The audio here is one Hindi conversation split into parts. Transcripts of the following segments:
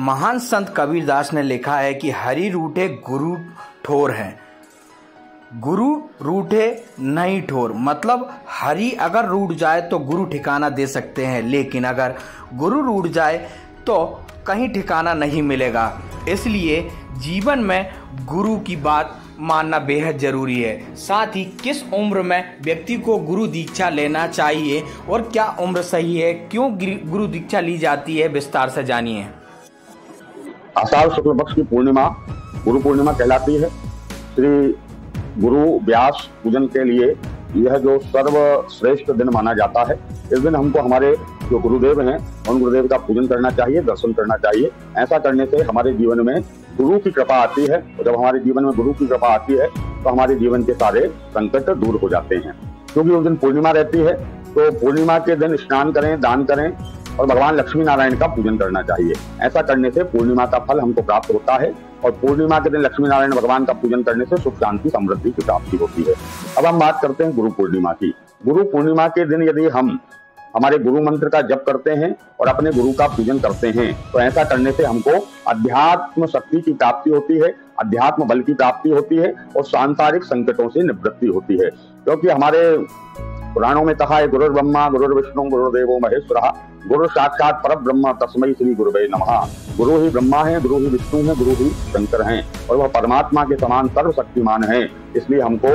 महान संत कबीरदास ने लिखा है कि हरि रूठे गुरु ठोर हैं, गुरु रूठे नहीं ठोर। मतलब हरि अगर रूठ जाए तो गुरु ठिकाना दे सकते हैं, लेकिन अगर गुरु रूठ जाए तो कहीं ठिकाना नहीं मिलेगा। इसलिए जीवन में गुरु की बात मानना बेहद ज़रूरी है। साथ ही किस उम्र में व्यक्ति को गुरु दीक्षा लेना चाहिए और क्या उम्र सही है, क्यों गुरु दीक्षा ली जाती है, विस्तार से जानिए। आषाढ़ शुक्ल पक्ष की पूर्णिमा गुरु पूर्णिमा कहलाती है। श्री गुरु व्यास पूजन के लिए यह जो सर्वश्रेष्ठ दिन माना जाता है। इस दिन हमको हमारे जो गुरुदेव हैं उन गुरुदेव का पूजन करना चाहिए, दर्शन करना चाहिए। ऐसा करने से हमारे जीवन में गुरु की कृपा आती है, और जब हमारे जीवन में गुरु की कृपा आती है तो हमारे जीवन के सारे संकट दूर हो जाते हैं। क्योंकि उस दिन पूर्णिमा रहती है, तो पूर्णिमा के दिन स्नान करें, दान करें और भगवान लक्ष्मी नारायण का पूजन करना चाहिए। ऐसा करने से पूर्णिमा का फल हमको प्राप्त होता है, और पूर्णिमा के दिन लक्ष्मी नारायण भगवान का पूजन करने से सुख शांति समृद्धि की प्राप्ति होती है। अब हम बात करते हैं गुरु पूर्णिमा की। गुरु पूर्णिमा के दिन यदि हम हमारे गुरु मंत्र का जप करते हैं और अपने गुरु का पूजन करते हैं, तो ऐसा करने से हमको अध्यात्म शक्ति की प्राप्ति होती है, अध्यात्म बल की प्राप्ति होती है और सांसारिक संकटों से निवृत्ति होती है। क्योंकि हमारे पुराणों में कहा है, गुरुर् ब्रह्मा गुरुर्विष्णु गुरुर्देवो महेश्वरः गुरु साक्षात पर ब्रह्म तस्मै श्री गुरुवे नमः। गुरु ही ब्रह्मा है, गुरु ही विष्णु है, गुरु ही शंकर हैं, और वह परमात्मा के समान सर्वशक्तिमान है। इसलिए हमको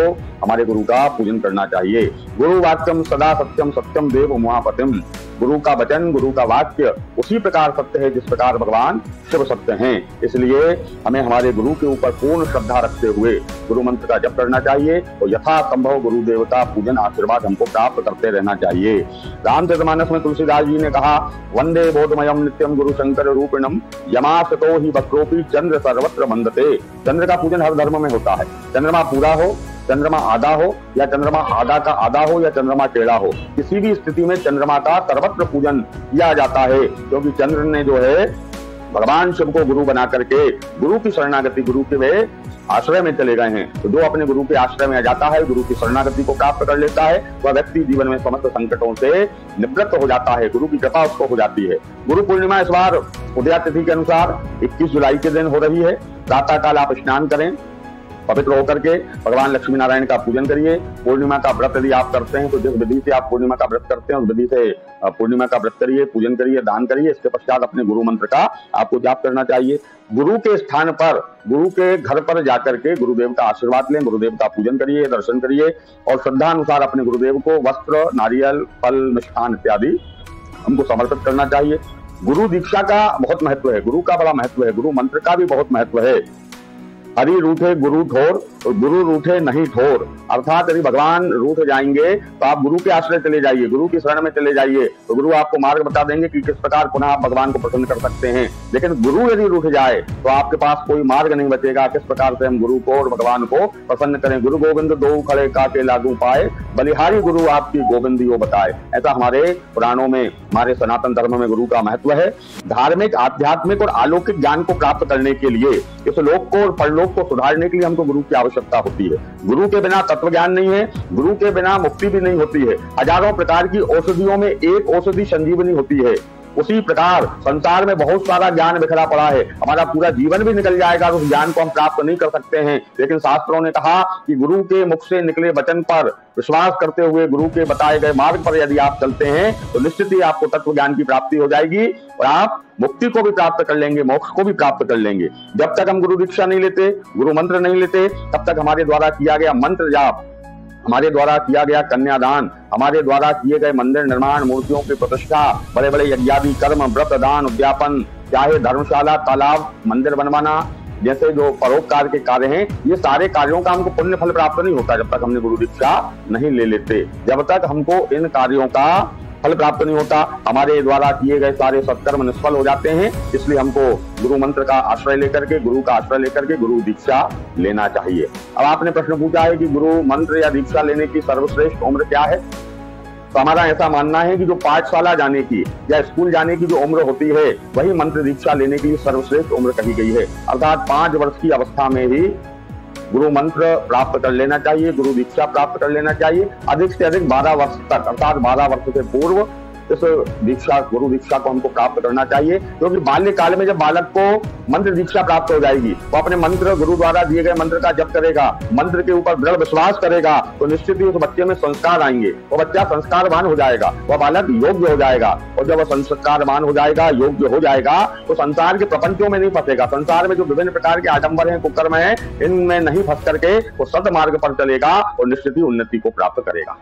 हमारे गुरु का पूजन करना चाहिए। गुरु वाक्यम सदा सत्यम, सत्यम देव महापतिम। गुरु का वचन, गुरु का वाक्य उसी प्रकार सत्य है जिस प्रकार भगवान शिव सत्य हैं। इसलिए हमें हमारे गुरु के ऊपर पूर्ण श्रद्धा रखते हुए गुरु मंत्र का जप करना चाहिए और यथा संभव गुरुदेव का पूजन आशीर्वाद हमको प्राप्त करते रहना चाहिए। रामचरितमानस में तुलसीदास जी ने कहा, वंदे बोधमयम नित्यम गुरु शंकर रूपिणम यमासतो ही वक्रोपी चंद्र सर्वत्र वंदते। चंद्र का पूजन हर धर्म में होता है। चंद्रमा पूरा हो, चंद्रमा आधा हो, या चंद्रमा आधा का आधा हो, या चंद्रमा टेढ़ा हो, किसी भी स्थिति में चंद्रमा का सर्वत्र पूजन किया जाता है। क्योंकि चंद्र ने जो है भगवान शिव को गुरु बना करके गुरु की शरणागति, गुरु के वे आश्रय में चले गए हैं। तो जो अपने गुरु के आश्रय में आ जाता है, गुरु की शरणागति को प्राप्त कर लेता है, वह व्यक्ति जीवन में समस्त संकटों से निवृत्त हो जाता है। गुरु की कृपा उसको हो जाती है। गुरु पूर्णिमा इस बार उदया तिथि के अनुसार 21 जुलाई के दिन हो रही है। प्रातः काल आप स्नान करें, पवित्र होकर के भगवान लक्ष्मी नारायण का पूजन करिए। पूर्णिमा का व्रत यदि आप करते हैं तो जिस विधि से आप पूर्णिमा का व्रत करते हैं उस विधि से पूर्णिमा का व्रत करिए, पूजन करिए, दान करिए। इसके पश्चात अपने गुरु मंत्र का आपको जाप करना चाहिए। गुरु के स्थान पर, गुरु के घर पर जाकर के गुरुदेव का आशीर्वाद लें, गुरुदेव का पूजन करिए, दर्शन करिए और श्रद्धा अनुसार अपने गुरुदेव को वस्त्र, नारियल, फल, मिष्ठान इत्यादि हमको समर्पित करना चाहिए। गुरु दीक्षा का बहुत महत्व है, गुरु का बड़ा महत्व है, गुरु मंत्र का भी बहुत महत्व है। हरि रूठे गुरु ठोर और गुरु रूठे नहीं ठोर। अर्थात यदि भगवान रूठ जाएंगे तो आप गुरु के आश्रय चले जाइए, गुरु की शरण में चले जाइए, तो गुरु आपको मार्ग बता देंगे कि किस प्रकार पुनः आप भगवान को प्रसन्न कर सकते हैं। लेकिन गुरु यदि रूठ जाए तो आपके पास कोई मार्ग नहीं बचेगा, किस प्रकार से हम गुरु को और भगवान को प्रसन्न करें। गुरु गोविंद दो खड़े काके लागू पाए, बलिहारी गुरु आपकी गोविंदियो बताए। ऐसा हमारे पुराणों में, हमारे सनातन धर्म में गुरु का महत्व है। धार्मिक, आध्यात्मिक और अलौकिक ज्ञान को प्राप्त करने के लिए, इस लोक को और परलोक को सुधारने के लिए हमको गुरु की आवश्यकता होती है। गुरु के बिना तत्व ज्ञान नहीं है, गुरु के बिना मुक्ति भी नहीं होती है। हजारों प्रकार की औषधियों में एक औषधि संजीवनी होती है। उसी प्रकार संसार में बहुत सारा ज्ञान बिखरा पड़ा है, हमारा पूरा जीवन भी निकल जाएगा, उस ज्ञान को हम प्राप्त नहीं कर सकते हैं। लेकिन शास्त्रों ने कहा कि गुरु के मुख से निकले वचन पर विश्वास करते हुए गुरु के बताए गए मार्ग पर यदि आप चलते हैं तो निश्चित ही आपको तत्व ज्ञान की प्राप्ति हो जाएगी और आप मुक्ति को भी प्राप्त कर लेंगे, मोक्ष को भी प्राप्त कर लेंगे। जब तक हम गुरु दीक्षा नहीं लेते, गुरु मंत्र नहीं लेते, तब तक हमारे द्वारा किया गया मंत्र जाप, हमारे द्वारा किया गया कन्यादान, हमारे द्वारा किए गए मंदिर निर्माण, मूर्तियों की प्रतिष्ठा, बड़े बड़े यज्ञादि कर्म, व्रत, दान, उद्यापन, चाहे धर्मशाला, तालाब, मंदिर बनवाना जैसे जो परोपकार के कार्य हैं, ये सारे कार्यों का हमको पुण्य फल प्राप्त नहीं होता जब तक हमने गुरु दीक्षा नहीं ले लेते। जब तक हमको इन कार्यों का फल प्राप्त नहीं होता, हमारे द्वारा किए गए सारे सत्कर्म निष्फल हो जाते हैं। इसलिए हमको गुरु मंत्र का आश्रय लेकर के, गुरु का आश्रय लेकर के गुरु दीक्षा लेना चाहिए। अब आपने प्रश्न पूछा है कि गुरु मंत्र या दीक्षा लेने की सर्वश्रेष्ठ उम्र क्या है। तो हमारा ऐसा मानना है कि जो पाठशाला जाने की या स्कूल जाने की जो उम्र होती है, वही मंत्र दीक्षा लेने की सर्वश्रेष्ठ उम्र कही गई है। अर्थात 5 वर्ष की अवस्था में ही गुरु मंत्र प्राप्त कर लेना चाहिए, गुरु दीक्षा प्राप्त कर लेना चाहिए। अधिक से अधिक 12 वर्ष तक, अर्थात 12 वर्ष से पूर्व इस दीक्षा, गुरु दीक्षा को हमको प्राप्त करना चाहिए, क्योंकि बाल्यकाल में जब बालक को मंत्र दीक्षा प्राप्त हो जाएगी, वो अपने मंत्र, गुरु द्वारा दिए गए मंत्र का जप करेगा, मंत्र के ऊपर दृढ़ विश्वास करेगा, तो निश्चित ही उस बच्चे में संस्कार आएंगे, वो बच्चा संस्कारवान हो जाएगा, वह बालक योग्य हो जाएगा। और जब वह संस्कारवान हो जाएगा, योग्य हो जाएगा, तो संसार के प्रपंचों में नहीं फंसेगा। संसार में जो विभिन्न प्रकार के आडंबर हैं, कुकर्म है, इनमें नहीं फंस करके वो सद मार्ग पर चलेगा और निश्चित ही उन्नति को प्राप्त करेगा।